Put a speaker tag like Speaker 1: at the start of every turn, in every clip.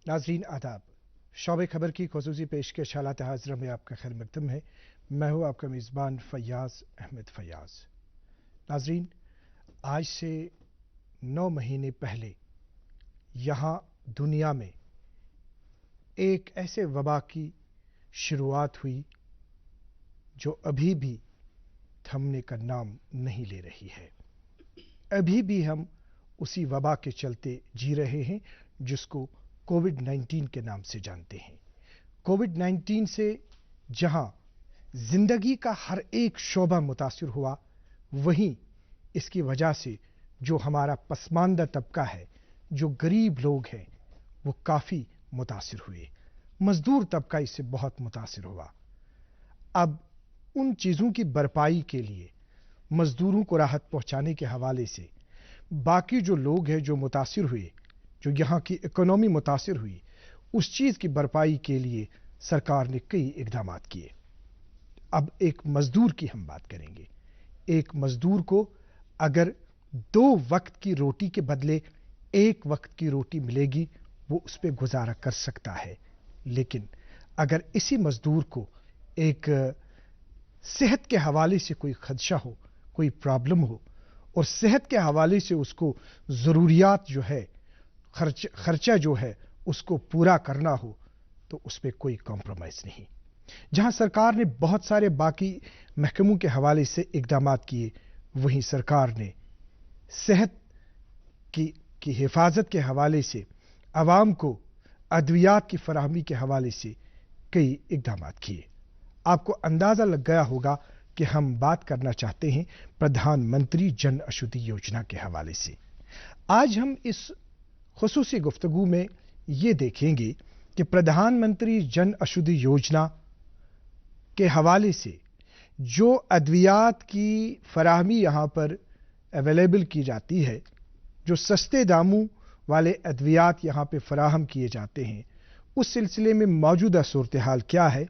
Speaker 1: नाजरीन आदाब, शौबे खबर की ख़ुसूसी पेशकश हालात हाज़िरा में आपका खैर मक़दम है। मैं हूँ आपका मेज़बान फ़याज़ अहमद फ़याज़। नाजरीन, आज से 9 महीने पहले यहाँ दुनिया में एक ऐसे वबा की शुरुआत हुई जो अभी भी थमने का नाम नहीं ले रही है। अभी भी हम उसी वबा के चलते जी रहे हैं जिसको कोविड-19 के नाम से जानते हैं। कोविड-19 से जहां जिंदगी का हर एक शोबा मुतासिर हुआ, वहीं इसकी वजह से जो हमारा पसमानदा तबका है, जो गरीब लोग हैं, वो काफ़ी मुतासिर हुए। मजदूर तबका इससे बहुत मुतासिर हुआ। अब उन चीज़ों की भरपाई के लिए, मजदूरों को राहत पहुंचाने के हवाले से बाकी जो लोग हैं जो मुतासिर हुए, जो यहाँ की इकोनॉमी मुतासिर हुई, उस चीज़ की भरपाई के लिए सरकार ने कई इक़दाम किए। अब एक मजदूर की हम बात करेंगे। एक मजदूर को अगर 2 वक्त की रोटी के बदले 1 वक्त की रोटी मिलेगी, वो उस पर गुजारा कर सकता है। लेकिन अगर इसी मजदूर को एक सेहत के हवाले से कोई खदशा हो, कोई प्रॉब्लम हो, और सेहत के हवाले से उसको ज़रूरियात जो है, खर्चा जो है उसको पूरा करना हो, तो उस पर कोई कॉम्प्रोमाइज़ नहीं। जहां सरकार ने बहुत सारे बाकी महकमों के हवाले से इक़दाम किए, वहीं सरकार ने सेहत की हिफाजत के हवाले से, आवाम को अद्वियात की फराहमी के हवाले से कई इक़दाम किए। आपको अंदाज़ा लग गया होगा कि हम बात करना चाहते हैं प्रधानमंत्री जन औषधि योजना के हवाले से। आज हम इस खुसूसी गुफ्तगू में ये देखेंगे कि प्रधानमंत्री जन औषधि योजना के हवाले से जो अद्वियात की फराहमी यहाँ पर अवेलेबल की जाती है, जो सस्ते दामों वाले अद्वियात यहाँ पे फराहम किए जाते हैं, उस सिलसिले में मौजूदा सूरत हाल क्या है,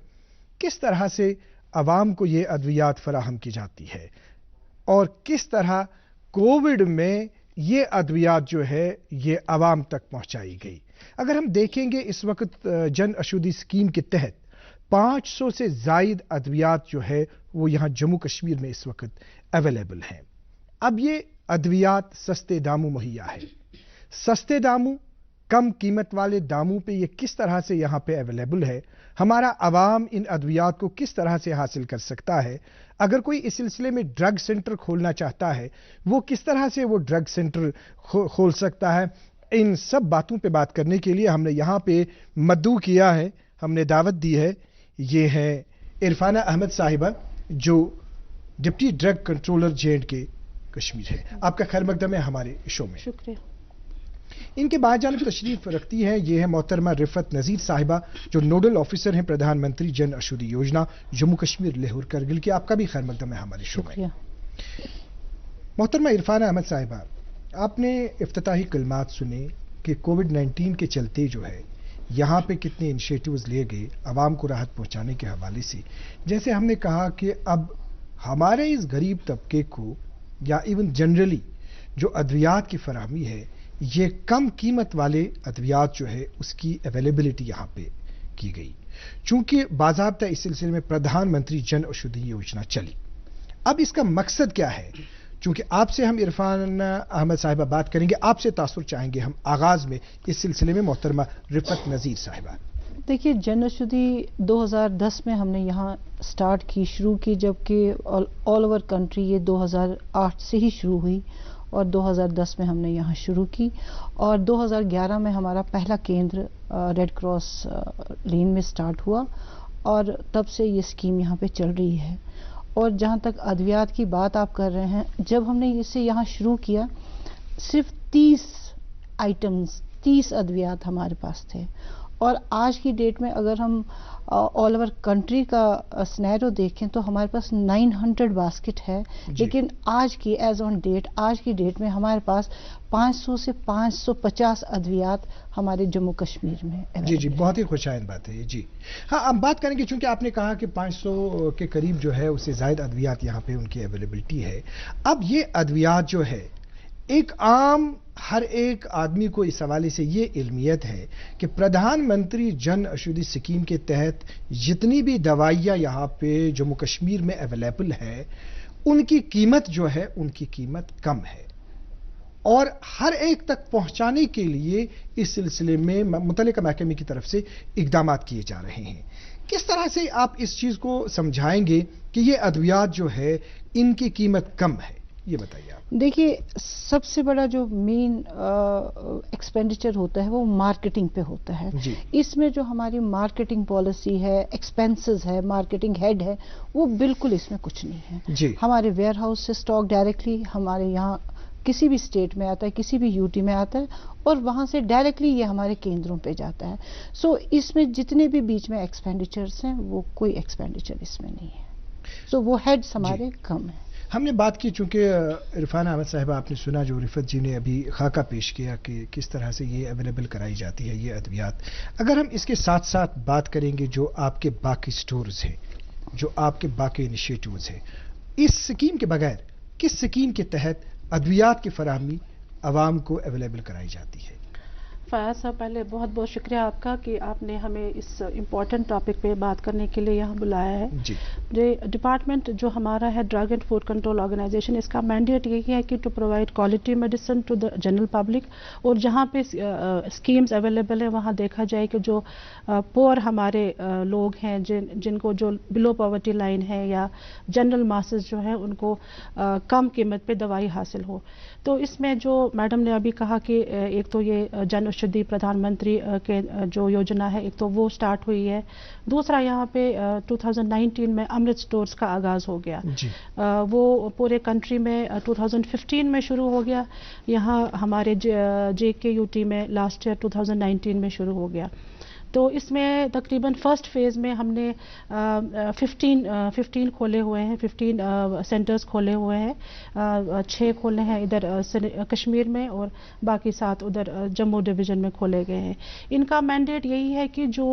Speaker 1: किस तरह से अवाम को ये अद्वियात फराहम की जाती है, और किस तरह कोविड में ये अद्वियात जो है ये अवाम तक पहुंचाई गई। अगर हम देखेंगे इस वक्त जन औषधि स्कीम के तहत 500 से ज़ायद अद्वियात जो है वो यहाँ जम्मू कश्मीर में इस वक्त अवेलेबल हैं। अब ये अद्वियात सस्ते दामों मुहैया है। सस्ते दामों, कम कीमत वाले दामों पे ये किस तरह से यहाँ पे अवेलेबल है, हमारा अवाम इन अद्वियात को किस तरह से हासिल कर सकता है। अगर कोई इस सिलसिले में ड्रग सेंटर खोलना चाहता है, वो किस तरह से वो ड्रग सेंटर खोल सकता है। इन सब बातों पे बात करने के लिए हमने यहाँ पे मद्दू किया है, हमने दावत दी है। ये है इरफाना अहमद साहिबा, जो deputy drug controller J&K Kashmir है। आपका खैर मकदम है हमारे शो में।
Speaker 2: शुक्रिया।
Speaker 1: इनके बाद जानिब तशरीफ रखती है ये है मोहतरमा रिफत नज़ीर साहिबा, जो नोडल ऑफिसर हैं प्रधानमंत्री जन औषधि योजना जम्मू कश्मीर लेहौर करगिल की। आपका भी खैर मकदम है हमारे शो में। मोहतरमा इरफाना अहमद साहिबा, आपने इफ्तिताही कलमात सुने कि कोविड-19 के चलते जो है यहाँ पे कितने इनिशिएटिव्स लिए गए आवाम को राहत पहुँचाने के हवाले से। जैसे हमने कहा कि अब हमारे इस गरीब तबके को या इवन जनरली जो अद्वियात की फराहमी है, ये कम कीमत वाले अद्वियात जो है उसकी अवेलेबिलिटी यहाँ पे की गई, चूंकि बाज़ाब्ता इस सिलसिले में प्रधानमंत्री जन औषधि योजना चली। अब इसका मकसद क्या है? चूंकि आपसे हम इरफान अहमद साहिबा बात करेंगे, आपसे तासुर चाहेंगे हम आगाज में इस सिलसिले में मोहतरमा रिफत नज़ीर साहिबा।
Speaker 2: देखिए, जन औषधि 2010 में हमने यहाँ स्टार्ट की, शुरू की, जबकि ऑल ओवर कंट्री ये 2008 से ही शुरू हुई और 2010 में हमने यहाँ शुरू की, और 2011 में हमारा पहला केंद्र रेड क्रॉस लेन में स्टार्ट हुआ, और तब से ये स्कीम यहाँ पे चल रही है। और जहाँ तक अद्वियात की बात आप कर रहे हैं, जब हमने इसे यहाँ शुरू किया सिर्फ 30 आइटम्स, 30 अद्वियात हमारे पास थे, और आज की डेट में अगर हम ऑल ओवर कंट्री का स्नैरो देखें तो हमारे पास 900 बास्केट है। लेकिन आज की एज ऑन डेट, आज की डेट में हमारे पास 500 से 550 अद्वियात हमारे जम्मू कश्मीर में।
Speaker 1: जी, बहुत ही खुशाइंद बात है जी। हाँ, अब बात करेंगे, चूंकि आपने कहा कि 500 के करीब जो है उससे ज़ायद अद्वियात यहाँ पे उनकी अवेलेबिलिटी है। अब ये अद्वियात जो है ایک عام ہر ایک آدمی کو اس حوالے سے یہ علمیت ہے کہ پردھان منتری جن اوشدھی اسکیم کے تحت جتنی بھی دوائیاں یہاں پہ جموں کشمیر میں اویلیبل ہے ان کی قیمت جو ہے ان کی قیمت کم ہے، اور ہر ایک تک پہنچانے کے لیے اس سلسلے میں متعلقہ محکمے کی طرف سے اقدامات کیے جا رہے ہیں۔ کس طرح سے آپ اس چیز کو سمجھائیں گے کہ یہ ادویات جو ہے ان کی قیمت کم ہے؟ یہ بتائیے آپ۔
Speaker 2: دیکھیے، سب سے بڑا جو مین ایکسپینڈیچر ہوتا ہے وہ مارکیٹنگ پہ ہوتا ہے۔
Speaker 1: جی۔
Speaker 2: اس میں جو ہماری مارکیٹنگ پالیسی ہے، ایکسپینسز ہے، مارکیٹنگ ہیڈ ہے، وہ بالکل اس میں کچھ نہیں ہے۔
Speaker 1: جی۔
Speaker 2: ہمارے ویئر ہاؤس سے سٹاک ڈائریکٹلی ہمارے یہاں کسی بھی اسٹیٹ میں آتا ہے، کسی بھی یو ٹی میں آتا ہے، اور وہاں سے ڈائریکٹلی یہ ہمارے کیندروں پہ جاتا ہے۔ سو اس میں جتنے بھی بیچ میں ایکسپینڈیچرز ہیں وہ کوئی ایکسپینڈیچر اس میں نہیں ہے، سو وہ ہیڈز ہمارے کم ہیں۔
Speaker 1: ہم نے بات کی، چونکہ عرفان احمد صاحبہ آپ نے سنا جو رفت جی نے ابھی خاکہ پیش کیا کہ کس طرح سے یہ اویلیبل کرائی جاتی ہے یہ ادویات، اگر ہم اس کے ساتھ ساتھ بات کریں گے جو آپ کے باقی سٹورز ہیں، جو آپ کے باقی انیشیٹوز ہیں، اس سکیم کے بغیر کس سکیم کے تحت ادویات کی فراہمی عوام کو اویلیبل کرائی جاتی ہے؟
Speaker 3: فیاض صاحب، پہلے بہت بہت شکریہ آپ کا کہ آپ نے ہمیں اس امپورٹنٹ ٹاپک پہ بات کرنے کے لیے یہاں بلایا ہے۔
Speaker 1: جی۔
Speaker 3: ڈپارٹمنٹ جو ہمارا ہے drug and food control organisation, اس کا مینڈیٹ یہی ہے کہ to provide quality medicine to the general public, اور جہاں پہ اسکیمز اویلیبل ہیں وہاں دیکھا جائے کہ جو پور ہمارے لوگ ہیں، جن کو جو بلو پاورٹی لائن ہے یا جنرل ماسز جو ہیں، ان کو کم قیمت پہ دوائی حاصل ہو۔ تو اس میں جو میڈم نے ابھی کہا کہ ایک تو یہ جن اوشدھی پردھان منتری کے جو یوجنا ہے، ایک تو وہ سٹارٹ ہوئی ہے، دوسرا یہاں پہ 2019 میں امرت سٹورز کا آغاز ہو گیا۔
Speaker 1: جی۔
Speaker 3: وہ پورے کنٹری میں 2015 میں شروع ہو گیا، یہاں ہمارے جے کے یو ٹی میں لاسٹ ایئر 2019 میں شروع ہو گیا۔ تو اس میں تقریباً فرسٹ فیز میں ہم نے 15 کھولے ہوئے ہیں، 15 سینٹرز کھولے ہوئے ہیں، 6 کھولے ہیں ادھر کشمیر میں اور باقی 7 ادھر جموں ڈویژن میں کھولے گئے ہیں۔ ان کا مینڈیٹ یہی ہے کہ جو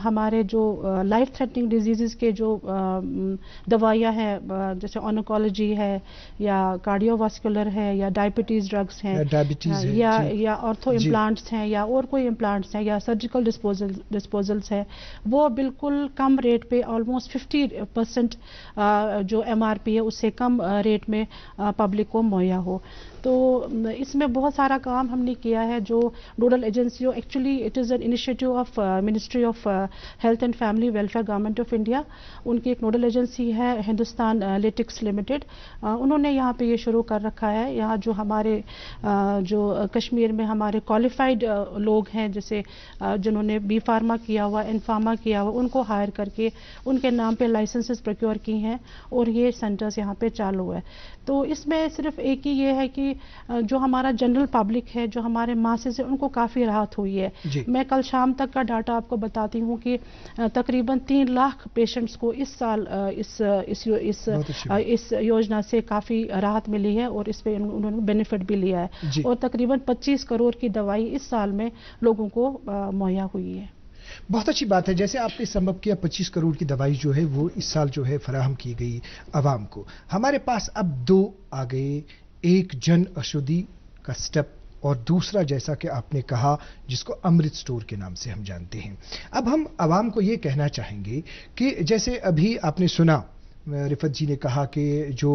Speaker 3: ہمارے جو لائف تھریٹنگ ڈیزیزز کے جو دوائیاں ہیں، جیسے آنکولوجی ہے یا کارڈیو واسکولر ہے یا ڈائبٹیز ڈرگس ہیں یا آرتھو امپلانٹس ہیں یا اور کوئی امپلانٹس ہیں یا سرجیکل ڈسپوزلس ہے، وہ بالکل کم ریٹ پہ آلموسٹ 50% جو MRP ہے اس سے کم ریٹ میں پبلک کو مہیا ہو۔ تو اس میں بہت سارا کام ہم نے کیا ہے، جو نوڈل ایجنسیوں، actually it is an initiative of ministry of health and family welfare government of India, ان کی ایک نوڈل ایجنسی ہے ہندوستان لیٹکس لمیٹڈ، انہوں نے یہاں پہ یہ شروع کر رکھا ہے۔ یہاں جو ہمارے جو کشمیر میں ہمارے کوالیفائڈ لوگ ہیں، جیسے جنہوں نے بی فارما کیا ہوا، ان فارما کیا ہوا، ان کو ہائر کر کے ان کے نام پہ لائسنسز پروکیور کی ہیں اور یہ سینٹرز یہاں پہ چالو ہے۔ تو اس میں صرف ایک ہی یہ ہے کہ جو ہمارا جنرل پبلک ہے، جو ہمارے ماسز ہیں، ان کو کافی راحت ہوئی ہے۔
Speaker 1: جی۔
Speaker 3: میں کل شام تک کا ڈاٹا آپ کو بتاتی ہوں کہ تقریباً 3 لاکھ پیشنٹس کو اس سال اس یوجنا سے کافی راحت ملی ہے اور اس پہ انہوں نے بینیفٹ بھی لیا ہے۔
Speaker 1: جی۔
Speaker 3: اور تقریباً 25 کروڑ کی دوائی اس سال میں لوگوں کو مہیا ہوئی ہے۔
Speaker 1: بہت اچھی بات ہے، جیسے آپ نے سبب کیا 25 کروڑ کی دوائی جو ہے وہ اس سال جو ہے فراہم کی گئی عوام کو۔ ہمارے پاس اب 2 آ گئے، ایک جن اوشدھی کا سٹیپ اور دوسرا جیسا کہ آپ نے کہا جس کو امرت سٹور کے نام سے ہم جانتے ہیں۔ اب ہم عوام کو یہ کہنا چاہیں گے کہ جیسے ابھی آپ نے سنا رفت جی نے کہا کہ جو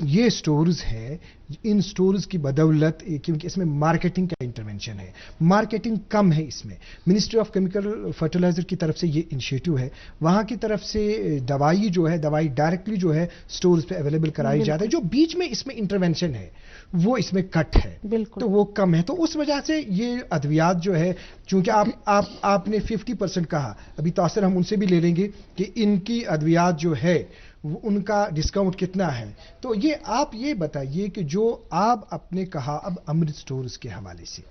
Speaker 1: یہ سٹورز ہیں، ان سٹورز کی بدولت، کیونکہ اس میں مارکیٹنگ کا انٹرونشن ہے، مارکیٹنگ کم ہے، اس میں منسٹری آف کیمیکل فرٹیلائزر کی طرف سے یہ انیشیٹو ہے، وہاں کی طرف سے دوائی جو ہے، دوائی ڈائریکٹلی جو ہے سٹورز پہ اویلیبل کرائی جاتا ہے، جو بیچ میں اس میں انٹرونشن ہے وہ اس میں کٹ ہے، تو وہ کم ہے۔ تو اس وجہ سے یہ ادویات جو ہے، چونکہ آپ نے 50% کہا، ابھی تاثر ہم ان سے بھی لے لیں گے کہ ان کی ادویات جو ہے ان کا ڈسکاؤنٹ کتنا ہے۔ تو آپ یہ بتائیے کہ جو آپ نے کہا اب امرت سٹورز کے حوالے سے،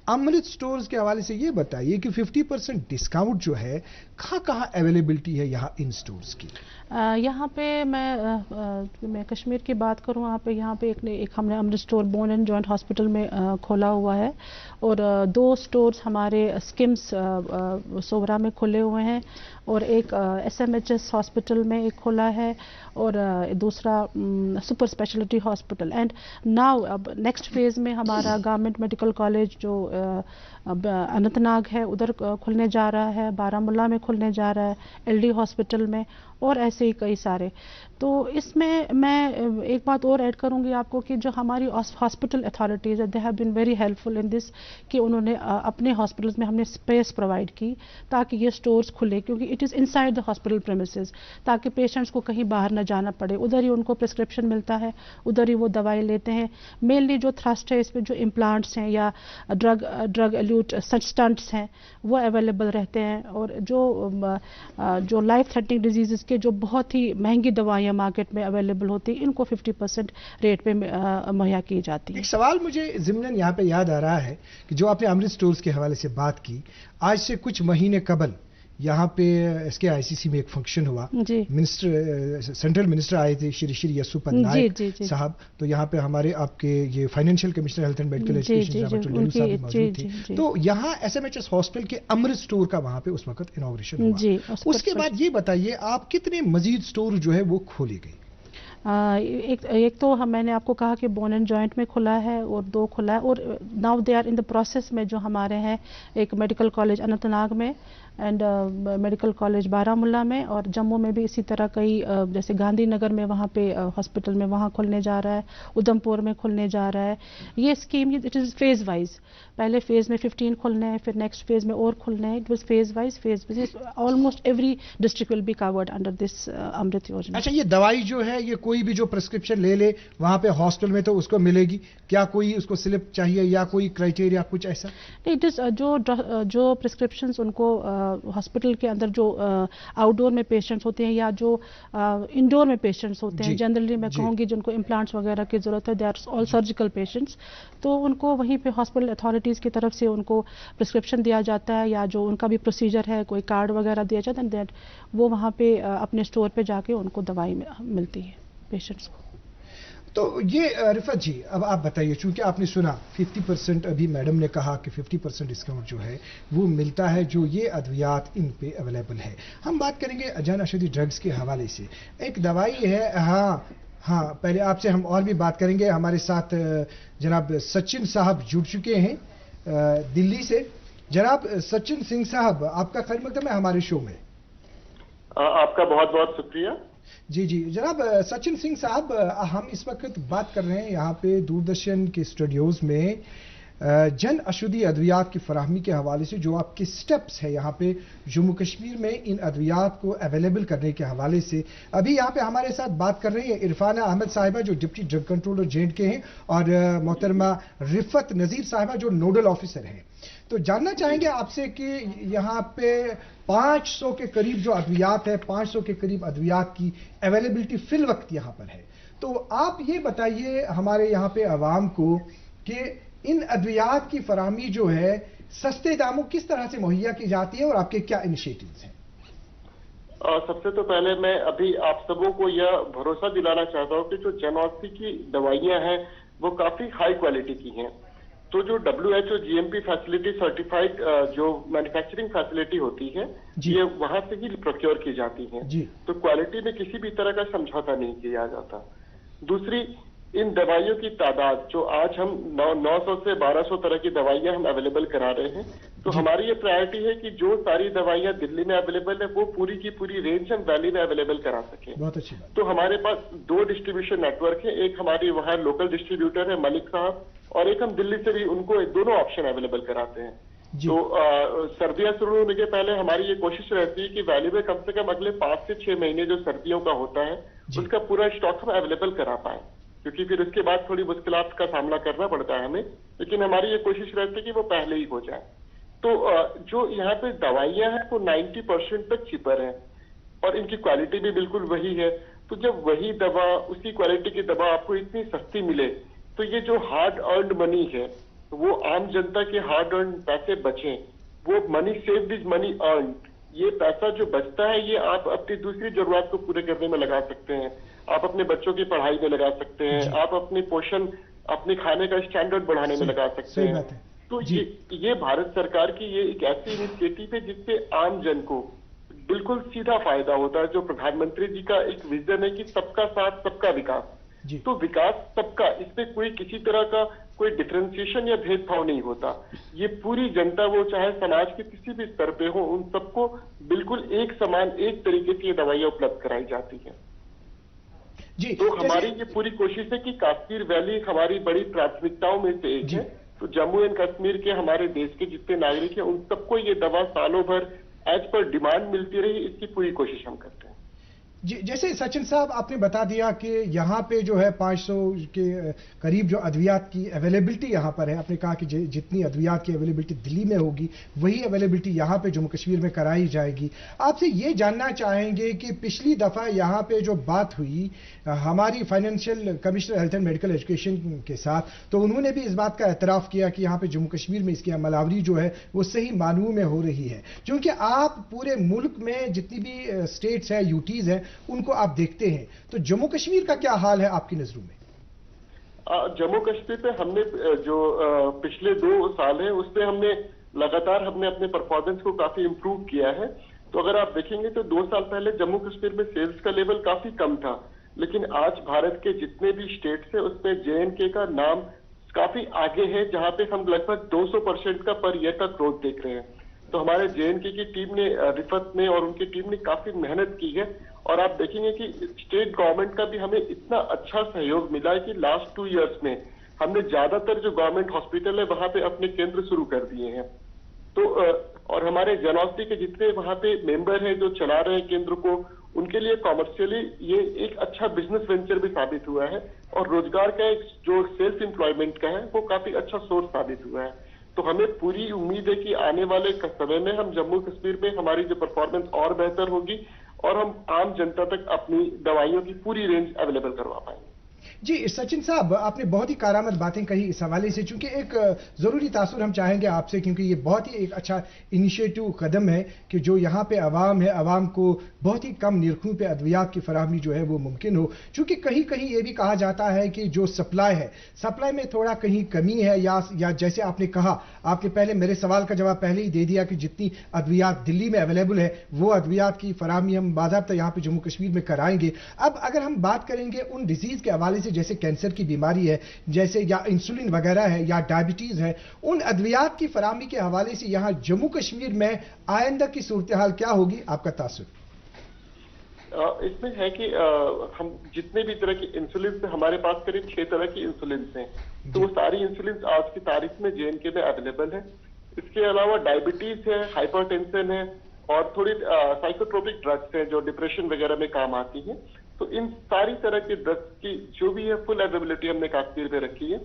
Speaker 1: امرت سٹورز کے حوالے سے یہ بتائیے کہ 50% ڈسکاؤنٹ جو ہے کہاں اویلیبلٹی ہے یہاں ان سٹورز کی؟
Speaker 3: यहाँ पे मैं कश्मीर की बात करूँ, यहाँ पे एक हमने Amrit store bone and joint hospital में खोला हुआ है, और 2 स्टोर्स हमारे स्किम्स सोवरा में खुले हुए हैं, और एक SMHS हॉस्पिटल में एक खोला है, और दूसरा super speciality hospital. And now अब नेक्स्ट फेज में हमारा गवर्नमेंट मेडिकल कॉलेज जो अनंतनाग है उधर खुलने जा रहा है, बारामूला में खुलने जा रहा है, LD हॉस्पिटल में, और ऐसे ही कई सारे. तो इसमें मैं एक बात और ऐड करूंगी आपको कि जो हमारी हॉस्पिटल अथॉरिटीज़ है, they have been very helpful in this, कि उन्होंने अपने हॉस्पिटल्स में हमने स्पेस प्रोवाइड की ताकि ये स्टोर्स खुले, क्योंकि it is inside the hospital premises, ताकि पेशेंट्स को कहीं बाहर न जाना पड़े, उधर ही उनको प्रिस्क्रिप्शन मिलता है, उधर ही वो दवाई लेते हैं. मेनली जो थ्रस्ट है इसमें जो इम्प्लांट्स हैं या ड्रग एल्यूट स्टंट्स हैं वो अवेलेबल रहते हैं, और जो लाइफ थ्रेटनिंग डिजीज़ के जो बहुत ही महंगी दवाइयाँ मार्केट में अवेलेबल होती हैं, इनको 50% रेट पे मुहैया की जाती है.
Speaker 1: एक सवाल मुझे ज़िम्नन यहाँ पे याद आ रहा है कि जो आपने अमृत स्टोर्स के हवाले से बात की, आज से कुछ महीने कबल यहाँ पे इसके ICC में एक फंक्शन हुआ, सेंट्रल मिनिस्टर आए थे, श्री यशोपत नायक साहब, तो यहाँ पे हमारे आपके ये financial commissioner health and medical education साहब भी मौजूद थे. तो यहाँ SMHS हॉस्पिटल के अमृत स्टोर का वहाँ पे उस वक्त इनॉग्रेशन हुआ. उसके बाद ये बताइए आप कितने मजीद स्टोर जो है वो खोले गए?
Speaker 3: एक तो मैंने आपको कहा कि बोन एंड जॉइंट में खुला है और 2 खुला है, और now they are in the process में जो हमारे हैं, एक मेडिकल कॉलेज अनंतनाग में एंड मेडिकल कॉलेज बारामूला में, और जम्मू में भी इसी तरह कई, जैसे गांधीनगर में वहाँ पे हॉस्पिटल में वहाँ खुलने जा रहा है, उधमपुर में खुलने जा रहा है. ये scheme it is phase wise, पहले फेज़ में 15 खुलने हैं, फिर नेक्स्ट फेज़ में और खुलने हैं. It was phase wise almost every district will be covered under this Amrit Yojana.
Speaker 1: अच्छा, ये दवाई जो है ये कोई भी जो प्रिस्क्रिप्शन ले वहाँ पे हॉस्पिटल में तो उसको मिलेगी क्या? कोई उसको स्लिप चाहिए या कोई क्राइटेरिया कुछ ऐसा?
Speaker 3: इट इज़ जो प्रिस्क्रिप्शंस उनको हॉस्पिटल के अंदर जो आउटडोर में पेशेंट्स होते हैं या जो इंडोर में पेशेंट्स होते हैं, जनरली मैं कहूँगी जिनको इम्प्लांट्स वगैरह की ज़रूरत है, they are all surgical patients, तो उनको वहीं पे हॉस्पिटल अथॉरिटीज़ की तरफ से उनको प्रिस्क्रिप्शन दिया जाता है, या जो उनका भी प्रोसीजर है, कोई कार्ड वगैरह दिया जाता है, दैट वो वहाँ पे अपने स्टोर पे जाके उनको दवाई मिलती है पेशेंट्स को.
Speaker 1: तो ये रिफत जी, अब आप बताइए, चूंकि आपने सुना 50%, अभी मैडम ने कहा कि 50% डिस्काउंट जो है वो मिलता है जो ये अद्वियात इन पे अवेलेबल है. हम बात करेंगे अजान औषधि ड्रग्स के हवाले से. एक दवाई है, हाँ पहले आपसे हम और भी बात करेंगे. हमारे साथ जनाब सचिन साहब जुड़ चुके हैं दिल्ली से. जनाब सचिन सिंह साहब, आपका खैर मकदम है हमारे शो में.
Speaker 4: आपका बहुत बहुत शुक्रिया.
Speaker 1: जी जनाब सचिन सिंह साहब, हम इस वक्त बात कर रहे हैं यहाँ पे दूरदर्शन के स्टूडियोज में जन औषधि अद्वियात की फराहमी के हवाले से जो आपके स्टेप्स है यहाँ पे जम्मू कश्मीर में इन अद्वियात को अवेलेबल करने के हवाले से. अभी यहाँ पे हमारे साथ बात कर रही है इरफाना अहमद साहिबा जो डिप्टी ड्रग कंट्रोलर J&K हैं, और मोहतरमा रिफत नज़ीर साहिबा जो नोडल ऑफिसर हैं. तो जानना चाहेंगे आपसे कि यहाँ पे 500 के करीब जो अद्वियात है, 500 के करीब अद्वियात की अवेलेबिलिटी फिल वक्त यहाँ पर है. तो आप ये बताइए हमारे यहाँ पे आवाम को कि इन अद्वियात की फराहमी जो है सस्ते दामों किस तरह से मुहैया की जाती है और आपके क्या इनिशिएटिव्स हैं?
Speaker 4: सबसे तो पहले मैं अभी आप सबों को यह भरोसा दिलाना चाहता हूँ कि जो जन औषधि की दवाइयाँ हैं वो काफी हाई क्वालिटी की हैं. तो जो WHO GMP फैसिलिटी सर्टिफाइड जो मैन्युफैक्चरिंग फैसिलिटी होती है ये वहां से ही प्रोक्योर की जाती हैं. तो क्वालिटी में किसी भी तरह का समझौता नहीं किया जाता. दूसरी, इन दवाइयों की तादाद जो आज हम 900 से 1200 तरह की दवाइयां हम अवेलेबल करा रहे हैं, तो हमारी ये प्रायोरिटी है कि जो सारी दवाइयां दिल्ली में अवेलेबल है वो पूरी की पूरी रेंज हम वैली में अवेलेबल करा सकें.
Speaker 1: बहुत अच्छी बात.
Speaker 4: तो हमारे पास 2 डिस्ट्रीब्यूशन नेटवर्क है. एक हमारी वहाँ लोकल डिस्ट्रीब्यूटर है मलिक साहब, और एक हम दिल्ली से भी उनको दोनों ऑप्शन अवेलेबल कराते हैं. तो सर्दियां शुरू होने के पहले हमारी ये कोशिश रहती है कि वैली में कम से कम अगले 5 से 6 महीने जो सर्दियों का होता है उसका पूरा स्टॉक हम अवेलेबल करा पाए, क्योंकि फिर उसके बाद थोड़ी मुश्किलात का सामना करना पड़ता है हमें. लेकिन हमारी ये कोशिश रहती है कि वो पहले ही हो जाए. तो जो यहाँ पे दवाइयां हैं वो 90% तक चीपर है और इनकी क्वालिटी भी बिल्कुल वही है. तो जब वही दवा, उसी क्वालिटी की दवा आपको इतनी सस्ती मिले, तो ये जो हार्ड अर्नड मनी है वो आम जनता के हार्ड अर्न पैसे बचें, वो money saved is money earn, ये पैसा जो बचता है ये आप अपनी दूसरी जरूरत को पूरे करने में लगा सकते हैं, आप अपने बच्चों की पढ़ाई में लगा सकते हैं, आप अपने पोषण, अपने खाने का स्टैंडर्ड बढ़ाने में लगा सकते हैं। तो ये भारत सरकार की ये एक ऐसी इनिशिएटिव है जिससे आम जन को बिल्कुल सीधा फायदा होता है। जो प्रधानमंत्री जी का एक विजन है कि सबका साथ सबका विकास, तो विकास सबका, इसमें कोई किसी तरह का कोई डिफरेंशिएशन या भेदभाव नहीं होता। ये पूरी जनता, वो चाहे समाज के किसी भी स्तर पे हो, उन सबको बिल्कुल एक समान, एक तरीके से ये दवाइयां उपलब्ध कराई जाती हैं। जी, तो हमारी ये पूरी कोशिश है कि कश्मीर वैली हमारी बड़ी प्राथमिकताओं में से एक है। तो जम्मू एंड कश्मीर के, हमारे देश के जितने नागरिक हैं, उन सबको ये दवा सालों भर एज पर डिमांड मिलती रही, इसकी पूरी कोशिश हम करते हैं।
Speaker 1: जी, जैसे सचिन साहब आपने बता दिया कि यहाँ पे जो है 500 के करीब जो अद्वियात की अवेलेबिलिटी यहाँ पर है, आपने कहा कि जितनी अद्वियात की अवेलेबिलिटी दिल्ली में होगी वही अवेलेबिलिटी यहाँ पे जम्मू कश्मीर में कराई जाएगी। आपसे ये जानना चाहेंगे कि पिछली दफ़ा यहाँ पे जो बात हुई हमारी financial commissioner health and medical education के साथ, तो उन्होंने भी इस बात का एतराफ़ किया कि यहाँ पे जम्मू कश्मीर में इसकी अमलावरी जो है वो सही मानू में हो रही है, क्योंकि आप पूरे मुल्क में जितनी भी स्टेट्स है, यूटीज़ है, उनको आप देखते हैं, तो जम्मू कश्मीर का क्या हाल है आपकी नजरों में?
Speaker 4: जम्मू कश्मीर पे हमने जो पिछले 2 साल है उसमें हमने लगातार अपने परफॉर्मेंस को काफी इंप्रूव किया है। तो अगर आप देखेंगे तो 2 साल पहले जम्मू कश्मीर में सेल्स का लेवल काफी कम था, लेकिन आज भारत के जितने भी स्टेट्स है उसमें JNK का नाम काफी आगे है, जहां पे हम लगभग 200% का पर ईयर का ग्रोथ देख रहे हैं। तो हमारे JNK की टीम ने, रिफत ने और उनकी टीम ने काफी मेहनत की है, और आप देखेंगे कि स्टेट गवर्नमेंट का भी हमें इतना अच्छा सहयोग मिला है कि लास्ट 2 इयर्स में हमने ज्यादातर जो गवर्नमेंट हॉस्पिटल है वहां पे अपने केंद्र शुरू कर दिए हैं। तो और हमारे जनौषधि के जितने वहां पे मेंबर हैं जो चला रहे हैं केंद्र को, उनके लिए कॉमर्शियली ये एक अच्छा बिजनेस वेंचर भी साबित हुआ है, और रोजगार का एक जो सेल्फ एम्प्लॉयमेंट का है वो काफी अच्छा सोर्स साबित हुआ है। तो हमें पूरी उम्मीद है कि आने वाले समय में हम जम्मू कश्मीर में हमारी जो परफॉर्मेंस और बेहतर होगी और हम आम जनता तक अपनी दवाइयों की पूरी रेंज अवेलेबल करवा पाएंगे।
Speaker 1: जी सचिन साहब, आपने बहुत ही कारामद बातें कही इस हवाले से, चूंकि एक ज़रूरी तासुर हम चाहेंगे आपसे, क्योंकि ये बहुत ही एक अच्छा इनिशिएटिव कदम है कि जो यहाँ पे आवाम है, आवाम को बहुत ही कम निरखों पे अद्वियात की फराहमी जो है वो मुमकिन हो। चूंकि कहीं कहीं ये भी कहा जाता है कि जो सप्लाई है, सप्लाई में थोड़ा कहीं कमी है, या जैसे आपने कहा, आपने पहले मेरे सवाल का जवाब पहले ही दे दिया कि जितनी अद्वियात दिल्ली में अवेलेबल है वो अद्वियात की फराहमी हम बाज़ाब्ता यहाँ पे जम्मू कश्मीर में कराएंगे। अब अगर हम बात करेंगे उन डिजीज़ के हवाले से, जैसे कैंसर की बीमारी है, जैसे या इंसुलिन वगैरह है, या डायबिटीज है, उन अद्वियात की फराहमी के हवाले से यहाँ जम्मू कश्मीर में आइंदा की सूरत हाल क्या होगी, आपका तासुर?
Speaker 4: इसमें है कि हम जितने भी तरह की इंसुलिन से, हमारे पास करीब 6 तरह की इंसुलिन हैं, तो वो सारी इंसुलिन आज की तारीख में JNK में अवेलेबल है। इसके अलावा डायबिटीज है, हाइपरटेंशन है, और थोड़ी साइकोट्रोपिक ड्रग्स हैं जो डिप्रेशन वगैरह में काम आती हैं। तो इन सारी तरह के ड्रग्स की जो भी है फुल अवेलेबिलिटी हमने कश्मीर में रखी है।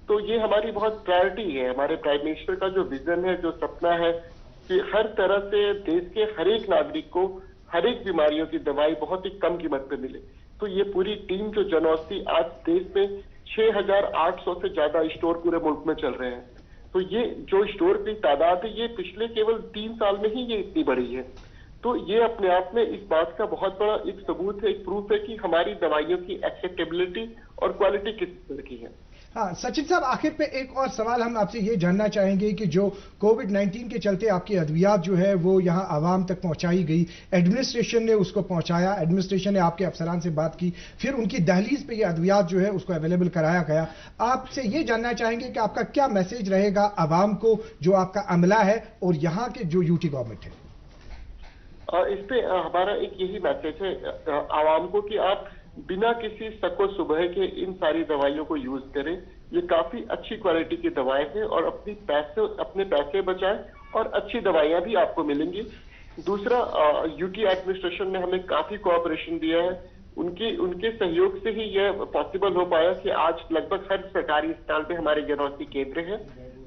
Speaker 4: तो ये हमारी बहुत प्रायोरिटी है, हमारे प्राइम मिनिस्टर का जो विजन है, जो सपना है कि हर तरह से देश के हर एक नागरिक को हर एक बीमारियों की दवाई बहुत ही कम कीमत पे मिले। तो ये पूरी टीम जो जनौषधि, आज देश में 6800 से ज्यादा स्टोर पूरे मुल्क में चल रहे हैं। तो ये जो स्टोर की तादाद है ये पिछले केवल 3 साल में ही ये इतनी बढ़ी है। तो ये अपने आप में इस बात का बहुत बड़ा एक सबूत है, एक प्रूफ है कि हमारी दवाइयों की एक्सेप्टेबिलिटी और क्वालिटी किस तरह की है।
Speaker 1: हाँ सचिन साहब, आखिर पे एक और सवाल हम आपसे ये जानना चाहेंगे कि जो कोविड-19 के चलते आपकी अद्वियात जो है वो यहाँ आवाम तक पहुँचाई गई, एडमिनिस्ट्रेशन ने उसको पहुँचाया, एडमिनिस्ट्रेशन ने आपके अफसरान से बात की, फिर उनकी दहलीज पे ये अद्वियात जो है उसको अवेलेबल कराया गया। आपसे ये जानना चाहेंगे कि आपका क्या मैसेज रहेगा आवाम को, जो आपका अमला है और यहाँ के जो यूटी गवर्नमेंट है?
Speaker 4: इस पे हमारा एक यही मैसेज है आवाम को कि आप बिना किसी शक सुबह के इन सारी दवाइयों को यूज करें। ये काफी अच्छी क्वालिटी की दवाएं हैं और अपने पैसे बचाएं और अच्छी दवाइयां भी आपको मिलेंगी। दूसरा, यूटी एडमिनिस्ट्रेशन ने हमें काफी कोऑपरेशन दिया है, उनके सहयोग से ही यह पॉसिबल हो पाया कि आज लगभग हर सरकारी अस्पताल में हमारे जनौषधि केंद्र है,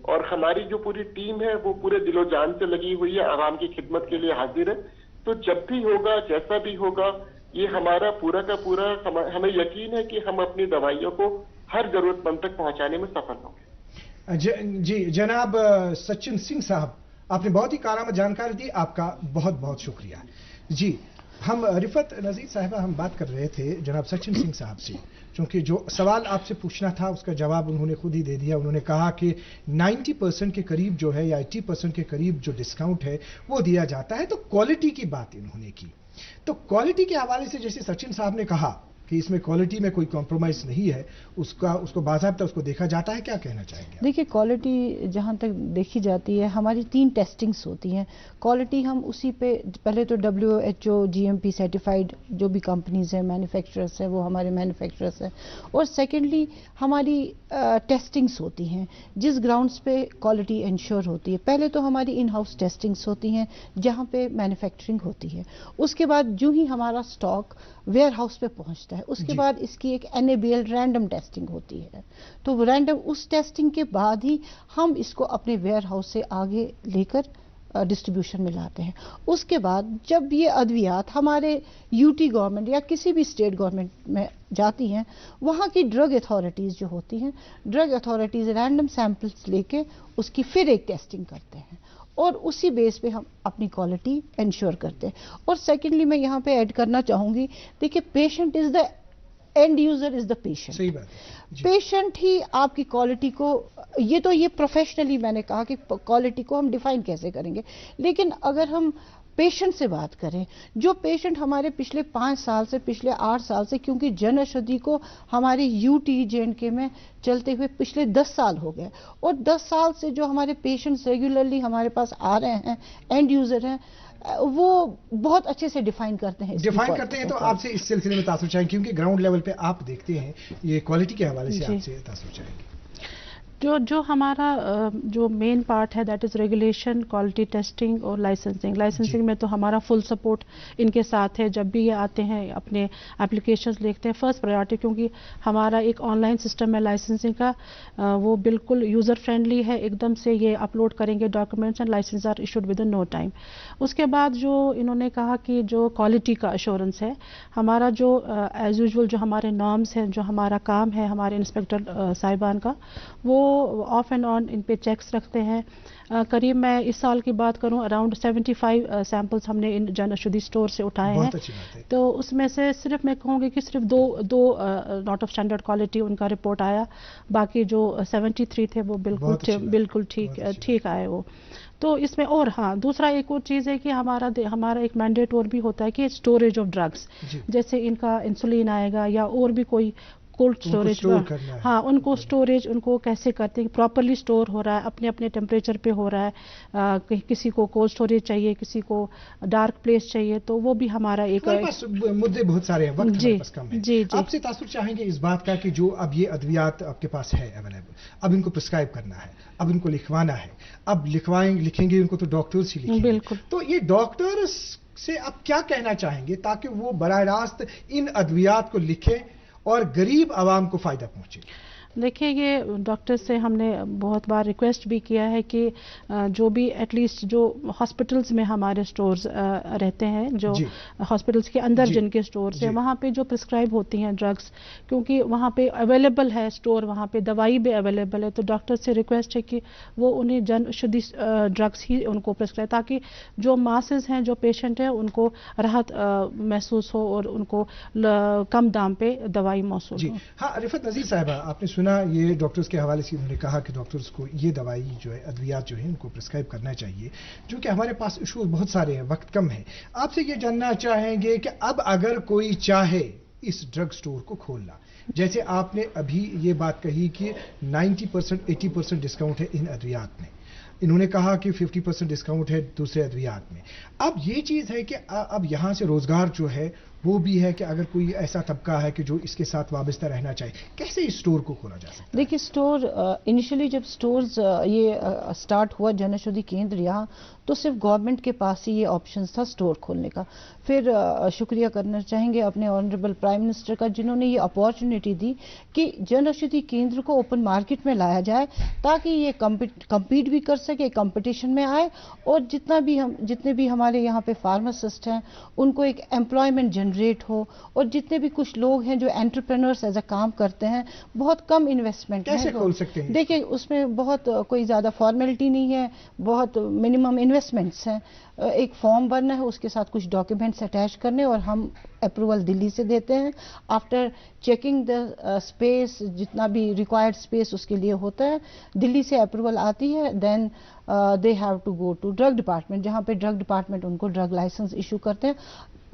Speaker 4: और हमारी जो पूरी टीम है वो पूरे दिलो जान से लगी हुई है, आवाम की खिदमत के लिए हाजिर है। तो जब भी होगा, जैसा भी होगा, ये हमारा पूरा का पूरा हमें यकीन है कि हम अपनी दवाइयों को हर जरूरतमंद तक पहुंचाने में सफल होंगे।
Speaker 1: जी जनाब सचिन सिंह साहब, آپ نے بہت ہی کارآمد جانکاری دی، آپ کا بہت بہت شکریہ. جی ہم رفت نذیر صاحبہ ہم بات کر رہے تھے جناب سچن سنگھ صاحب سے، چونکہ جو سوال آپ سے پوچھنا تھا اس کا جواب انہوں نے خود ہی دے دیا. انہوں نے کہا کہ 90% کے قریب جو ہے یا 80% کے قریب جو ڈسکاؤنٹ ہے وہ دیا جاتا ہے. تو کوالٹی کی بات انہوں نے کی، تو کوالٹی کے حوالے سے جیسے سچن صاحب نے کہا کہ اس میں کوالٹی میں کوئی کمپرومائز نہیں ہے، اس کو باضابطہ اس کو دیکھا جاتا ہے، کیا کہنا چاہیں گے؟
Speaker 2: دیکھیے کوالٹی جہاں تک دیکھی جاتی ہے، ہماری 3 ٹیسٹنگز ہوتی ہیں. کوالٹی ہم اسی پہ پہلے تو WHO GMP سرٹیفائڈ جو بھی کمپنیز ہیں مینوفیکچررس ہیں وہ ہمارے مینوفیکچررس ہیں، اور سیکنڈلی ہماری ٹیسٹنگز ہوتی ہیں جس گراؤنڈس پہ کوالٹی انشور ہوتی ہے. پہلے تو ہماری ان ہاؤس ٹیسٹنگز ہوتی ہیں جہاں پہ مینوفیکچرنگ ہوتی ہے. اس کے بعد جو ہی ہمارا اسٹاک ویئر ہاؤس پہ پہنچتا ہے اس کے بعد اس کی ایک NABL رینڈم ٹیسٹنگ ہوتی ہے. تو رینڈم اس ٹیسٹنگ کے بعد ہی ہم اس کو اپنے ویئر ہاؤس سے آگے لے کر ڈسٹریبیوشن میں لاتے ہیں. اس کے بعد جب یہ ادویات ہمارے UT گورنمنٹ یا کسی بھی اسٹیٹ گورنمنٹ میں جاتی ہیں، وہاں کی ڈرگ اتھارٹیز جو ہوتی ہیں، ڈرگ اتھارٹیز رینڈم سیمپلز لے کے اس کی پھر ایک ٹیسٹنگ کرتے ہیں اور اسی بیس پہ ہم اپنی کوالٹی انشور کرتے ہیں. اور سیکنڈلی میں یہاں پہ ایڈ کرنا چاہوں گی، دیکھیے patient is the and user is the patient.
Speaker 1: صحیح بات ہے.
Speaker 2: پیشنٹ ہی آپ کی کوالٹی کو، یہ پروفیشنلی میں نے کہا کہ کوالٹی کو ہم ڈیفائن کیسے کریں گے، لیکن اگر ہم پیشنٹ سے بات کریں، جو پیشنٹ ہمارے پچھلے 5 سال سے پچھلے 8 سال سے، کیونکہ جن اوشدھی کو ہمارے UT JNK میں چلتے ہوئے پچھلے 10 سال ہو گئے، اور 10 سال سے جو ہمارے پیشنٹس ریگولرلی ہمارے پاس آ رہے ہیں، اینڈ یوزر ہیں، وہ بہت اچھے سے ڈیفائن کرتے ہیں.
Speaker 1: تو آپ سے اس سلسلے میں تاثر چاہیں، کیونکہ گراؤنڈ لیول پہ آپ دیکھتے ہیں یہ کوالٹی کے حوالے سے آپ سے تاثر چاہیں گے.
Speaker 3: جو ہمارا جو مین پارٹ ہے that is regulation, quality testing اور لائسنسنگ میں تو ہمارا فل سپورٹ ان کے ساتھ ہے. جب بھی یہ آتے ہیں اپنے اپلیکیشنز لکھتے ہیں، فرسٹ پرائیورٹی کیونکہ ہمارا ایک آن لائن سسٹم ہے لائسنسنگ کا، وہ بالکل یوزر فرینڈلی ہے. ایک دم سے یہ اپلوڈ کریں گے documents and licence are issued within no time. اس کے بعد جو انہوں نے کہا کہ جو کوالٹی کا ایشورنس ہے، ہمارا جو ایز یوزول جو ہمارے نارمز ہیں، جو ہمارا کام ہے ہمارے انسپیکٹر صاحبان کا، وہ آف اینڈ آن ان پہ چیکس رکھتے ہیں. قریب میں اس سال کی بات کروں اراؤنڈ 75 سیمپلز ہم نے ان جن اوشدھی اسٹور سے اٹھائے ہیں. تو اس میں سے صرف میں کہوں گی کہ صرف دو ناٹ آف اسٹینڈرڈ کوالٹی ان کا رپورٹ آیا، باقی جو 73 تھے وہ بالکل ٹھیک آئے وہ. تو اس میں اور ہاں دوسرا ایک اور چیز ہے کہ ہمارا ایک مینڈیٹ اور بھی ہوتا ہے کہ اسٹوریج آف ڈرگس، جیسے ان کا انسولین آئے گا یا اور بھی کوئی کولڈ اسٹوریج، ہاں ان کو اسٹوریج ان کو کیسے کرتے ہیں، پراپرلی اسٹور ہو رہا ہے، اپنے اپنے ٹیمپریچر پہ ہو رہا ہے. کسی کو کولڈ اسٹوریج چاہیے، کسی کو ڈارک پلیس چاہیے، تو وہ بھی ہمارا ایک
Speaker 1: مدعے بہت سارے ہیں، وقت ہمارے پاس کم ہے.
Speaker 3: جی
Speaker 1: آپ سے تاثر چاہیں گے اس بات کا کہ جو اب یہ ادویات آپ کے پاس ہے اویلیبل، اب ان کو پرسکرائب کرنا ہے، اب ان کو لکھوانا ہے، اب لکھیں گے ان کو تو ڈاکٹرز ہی لکھیں گے. بالکل. تو یہ ڈاکٹرز سے آپ کیا کہنا چاہیں گے تاکہ وہ براہ راست ان ادویات کو لکھیں اور غریب عوام کو فائدہ پہنچے؟
Speaker 3: دیکھیے یہ ڈاکٹر سے ہم نے بہت بار ریکویسٹ بھی کیا ہے کہ جو بھی ایٹ لیسٹ جو ہاسپٹلز میں ہمارے سٹورز رہتے ہیں، جو ہاسپٹلز کے اندر جن کے سٹورز ہیں، وہاں پہ جو پرسکرائب ہوتی ہیں ڈرگس، کیونکہ وہاں پہ اویلیبل ہے سٹور، وہاں پہ دوائی بھی اویلیبل ہے، تو ڈاکٹر سے ریکویسٹ ہے کہ وہ انہیں جن اوشدھی ڈرگس ہی ان کو پرسکرائب، تاکہ جو ماسز ہیں، جو پیشنٹ ہیں، ان کو راحت محسوس ہو اور ان کو کم دام پہ دوائی موصول ہو.
Speaker 1: ہاں رفت نذیر صاحبہ، آپ نے یہ ڈاکٹرز کے حوالے سے انہوں نے کہا کہ ڈاکٹرز کو یہ دوائی جو ہے ادویات جو ہیں ان کو پرسکرائب کرنا چاہیے، جو کہ ہمارے پاس ایشوز بہت سارے ہیں، وقت کم ہے. آپ سے یہ جاننا چاہیں گے کہ اب اگر کوئی چاہے اس ڈرگ سٹور کو کھولنا، جیسے آپ نے ابھی یہ بات کہی کہ 90% 80% ڈسکاؤنٹ ہے ان ادویات میں، انہوں نے کہا کہ 50% ڈسکاؤنٹ ہے دوسرے ادویات میں. اب یہ چیز ہے کہ اب یہاں سے روزگار جو ہے وہ بھی ہے کہ اگر کوئی ایسا طبقہ ہے کہ جو اس کے ساتھ وابستہ رہنا چاہے، کیسے اس سٹور کو کھولا جا سکتا ہے؟
Speaker 2: دیکھیے سٹور انیشلی جب سٹورز یہ سٹارٹ ہوا جن اوشدھی کیندر یہاں، تو صرف گورنمنٹ کے پاس ہی یہ آپشنز تھا سٹور کھولنے کا. پھر شکریہ کرنا چاہیں گے اپنے آنریبل پرائم منسٹر کا، جنہوں نے یہ اپارچونیٹی دی کہ جن اوشدھی کیندر کو اوپن مارکیٹ میں لایا جائے تاکہ یہ کمپیٹ بھی کر سکے، کمپٹیشن میں آئے، اور جتنے بھی ہمارے یہاں پہ فارماسسٹ ہیں ان کو ایک ایمپلائمنٹ جنریٹ जनरेट हो, और जितने भी कुछ लोग हैं जो एंटरप्रेन्योर्स एज अ काम करते हैं, बहुत कम इन्वेस्टमेंट है।
Speaker 1: कैसे खोल सकते हैं?
Speaker 2: देखिए उसमें बहुत कोई ज़्यादा फॉर्मेलिटी नहीं है, बहुत मिनिमम इन्वेस्टमेंट्स हैं। एक फॉर्म भरना है, उसके साथ कुछ डॉक्यूमेंट्स अटैच करने, और हम अप्रूवल दिल्ली से देते हैं। आफ्टर चेकिंग द स्पेस, जितना भी रिक्वायर्ड स्पेस उसके लिए होता है, दिल्ली से अप्रूवल आती है, then they have to go to drug department, जहाँ पे ड्रग डिपार्टमेंट उनको ड्रग लाइसेंस इशू करते हैं।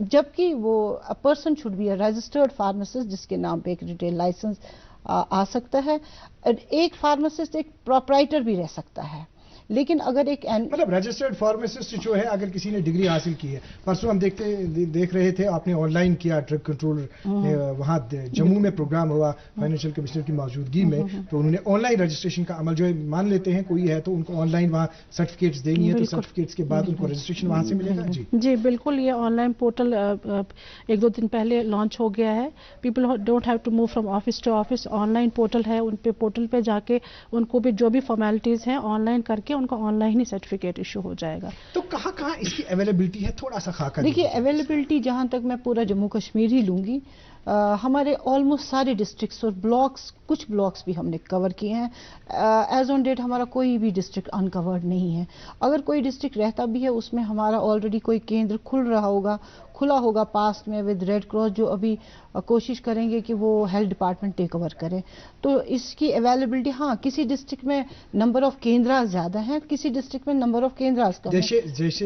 Speaker 2: जबकि वो a person should be a registered pharmacist, जिसके नाम पे एक रिटेल लाइसेंस आ सकता है। एक फार्मासिस्ट एक प्रोप्राइटर भी रह सकता है, लेकिन अगर एक
Speaker 1: मतलब रजिस्टर्ड फार्मासिस्ट जो है, अगर किसी ने डिग्री हासिल की है, परसों हम देख रहे थे आपने ऑनलाइन किया ड्रग कंट्रोल, वहाँ जम्मू में प्रोग्राम हुआ फाइनेंशियल कमिश्नर की मौजूदगी में, तो उन्होंने ऑनलाइन रजिस्ट्रेशन का अमल जो है, मान लेते हैं कोई है तो उनको ऑनलाइन वहाँ सर्टिफिकेट्स देनी है, तो सर्टिफिकेट्स के बाद उनको रजिस्ट्रेशन वहाँ से मिलेगा।
Speaker 3: जी बिल्कुल, ये ऑनलाइन पोर्टल 1-2 दिन पहले लॉन्च हो गया है। People don't have to move from office to office, online portal है, उन पे पोर्टल पे जाके उनको भी जो भी फॉर्मेलिटीज हैं ऑनलाइन करके उनको ऑनलाइन ही सर्टिफिकेट इशू हो जाएगा।
Speaker 1: तो कहाँ इसकी अवेलेबिलिटी है, थोड़ा सा खाका
Speaker 2: देखिए अवेलेबिलिटी जहां तक मैं पूरा जम्मू कश्मीर ही लूंगी, हमारे ऑलमोस्ट सारे डिस्ट्रिक्ट्स और ब्लॉक्स, कुछ ब्लॉक्स भी हमने कवर किए हैं। एज ऑन डेट हमारा कोई भी डिस्ट्रिक्ट अनकवर्ड नहीं है। अगर कोई डिस्ट्रिक्ट रहता भी है, उसमें हमारा ऑलरेडी कोई केंद्र खुला होगा पास्ट में विद रेड क्रॉस, जो अभी कोशिश करेंगे कि वो हेल्थ डिपार्टमेंट टेक ओवर करे। तो इसकी अवेलेबिलिटी, हाँ किसी डिस्ट्रिक्ट में नंबर ऑफ केंद्र ज़्यादा हैं, किसी डिस्ट्रिक्ट में नंबर ऑफ केंद्र कम है।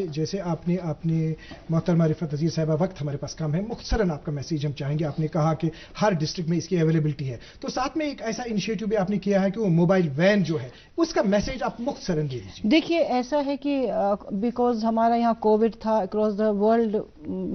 Speaker 1: जैसे आपने मोहतरमा रिफत नज़ीर साहिबा, वक्त हमारे पास कम है, मुख्तसरन आपका मैसेज हम चाहेंगे। आपने कहा कि हर डिस्ट्रिक्ट में इसकी अवेलेबिलिटी है, तो साथ में एक ऐसा इनिशिएटिव भी आपने किया है कि वो मोबाइल वैन जो है, उसका मैसेज आप मुख्तसरन दे दीजिए।
Speaker 2: देखिए ऐसा है कि बिकॉज हमारा यहाँ कोविड था, अक्रॉस द वर्ल्ड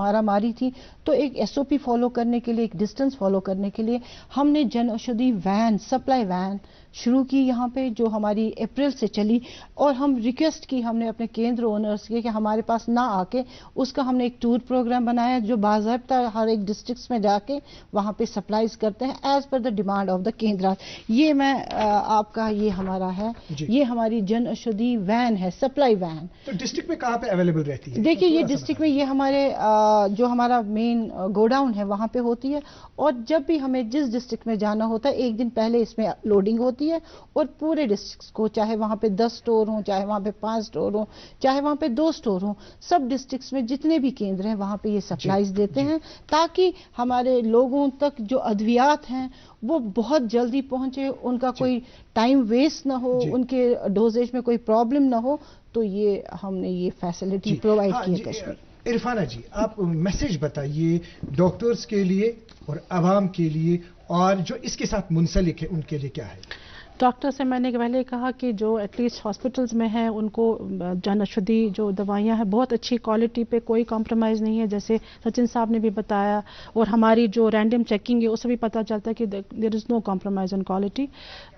Speaker 2: मारामारी थी, तो एक SOP फॉलो करने के लिए, एक डिस्टेंस फॉलो करने के लिए हमने Jan Aushadhi van, supply van शुरू की यहाँ पे, जो हमारी अप्रैल से चली। और हम रिक्वेस्ट की हमने अपने केंद्र ओनर्स के कि हमारे पास ना आके, उसका हमने एक टूर प्रोग्राम बनाया जो बाज़ाब्ता हर एक डिस्ट्रिक्ट्स में जाके वहाँ पे सप्लाईज करते हैं as per the demand of the केंद्र। ये मैं आपका ये हमारा है, ये हमारी जन औषधि वैन है, सप्लाई वैन।
Speaker 1: तो डिस्ट्रिक्ट में कहाँ पे अवेलेबल रहती है?
Speaker 2: देखिए ये डिस्ट्रिक्ट में ये हमारे जो हमारा मेन गोडाउन है वहाँ पे होती है, और जब भी हमें जिस डिस्ट्रिक्ट में जाना होता है, एक दिन पहले इसमें लोडिंग होती है, और पूरे डिस्ट्रिक्ट्स को, चाहे वहाँ पे 10 स्टोर हों, चाहे वहाँ पे 5 स्टोर हों, चाहे वहाँ पे 2 स्टोर हों, सब डिस्ट्रिक्ट्स में जितने भी केंद्र हैं वहाँ पे ये सप्लाईज देते हैं, ताकि हमारे लोगों तक जो अद्वियात हैं वो बहुत जल्दी पहुंचे, उनका कोई टाइम वेस्ट ना हो, उनके डोजेज में कोई प्रॉब्लम ना हो। तो ये हमने ये फैसिलिटी प्रोवाइड की है कश्मीर।
Speaker 1: इरफाना जी, आप मैसेज बताइए डॉक्टर्स के लिए और आवाम के लिए, और जो इसके साथ मुंसलिक है उनके लिए क्या है?
Speaker 3: डॉक्टर से मैंने पहले कहा कि जो एटलीस्ट हॉस्पिटल्स में हैं उनको जन औषधि जो दवाइयाँ हैं बहुत अच्छी क्वालिटी पे कोई कॉम्प्रोमाइज़ नहीं है, जैसे सचिन साहब ने भी बताया, और हमारी जो रैंडम चेकिंग है उससे भी पता चलता है कि there is no compromise on quality.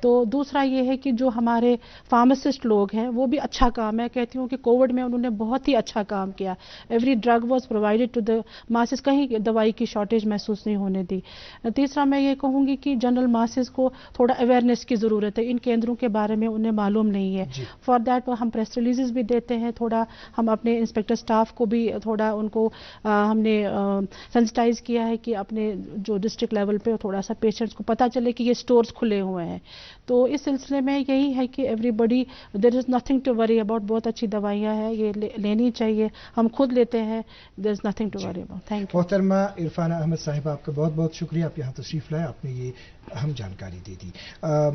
Speaker 3: तो दूसरा ये है कि जो हमारे फार्मासिस्ट लोग हैं वो भी अच्छा काम, मैं कहती हूँ कि कोविड में उन्होंने बहुत ही अच्छा काम किया। Every drug was provided to the masses, कहीं दवाई की शॉर्टेज महसूस नहीं होने दी। तीसरा मैं ये कहूँगी कि जनरल मासेस को थोड़ा अवेयरनेस की ज़रूरत है, इन केंद्रों के बारे में उन्हें मालूम नहीं है। फॉर दैट हम प्रेस रिलीजेस भी देते हैं, थोड़ा हम अपने इंस्पेक्टर स्टाफ को भी थोड़ा उनको हमने सेंसिटाइज किया है कि अपने जो डिस्ट्रिक्ट लेवल पे थोड़ा सा पेशेंट्स को पता चले कि ये स्टोर्स खुले हुए हैं। तो इस सिलसिले में यही है कि everybody, there is nothing to worry about, बहुत अच्छी दवाइयाँ हैं, ये लेनी चाहिए, हम खुद लेते हैं, there is nothing to worry about. Thank you.
Speaker 1: मोहतरमा इरफाना अहमद साहिबा, आपका बहुत बहुत शुक्रिया, आप यहाँ तशरीफ़ लाए, आपने ये अहम जानकारी दे दी।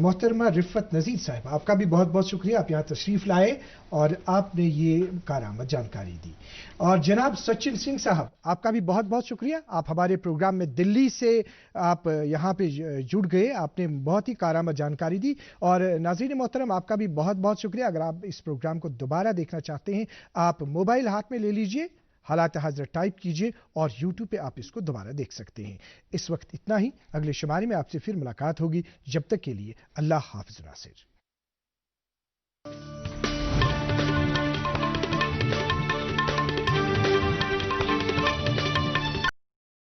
Speaker 1: मोहतरमा रिफत नज़ीर साहिबा, आपका भी बहुत बहुत शुक्रिया, आप यहाँ तशरीफ़ लाए और आपने ये कारआमद जानकारी दी। और जनाब सचिन सिंह साहब, आपका भी बहुत बहुत शुक्रिया, आप हमारे प्रोग्राम में दिल्ली से आप यहाँ पे जुड़ गए, आपने बहुत ही कारआमद जानकारी दी। और नाज़रीन मोहतरम, आपका भी बहुत बहुत शुक्रिया। अगर आप इस प्रोग्राम को दोबारा देखना चाहते हैं, आप मोबाइल हाथ में ले लीजिए, हालात हज़रत टाइप कीजिए और YouTube पे आप इसको दोबारा देख सकते हैं। इस वक्त इतना ही, अगले शुमारे में आपसे फिर मुलाकात होगी। जब तक के लिए अल्लाह हाफ़िज़ नासिर।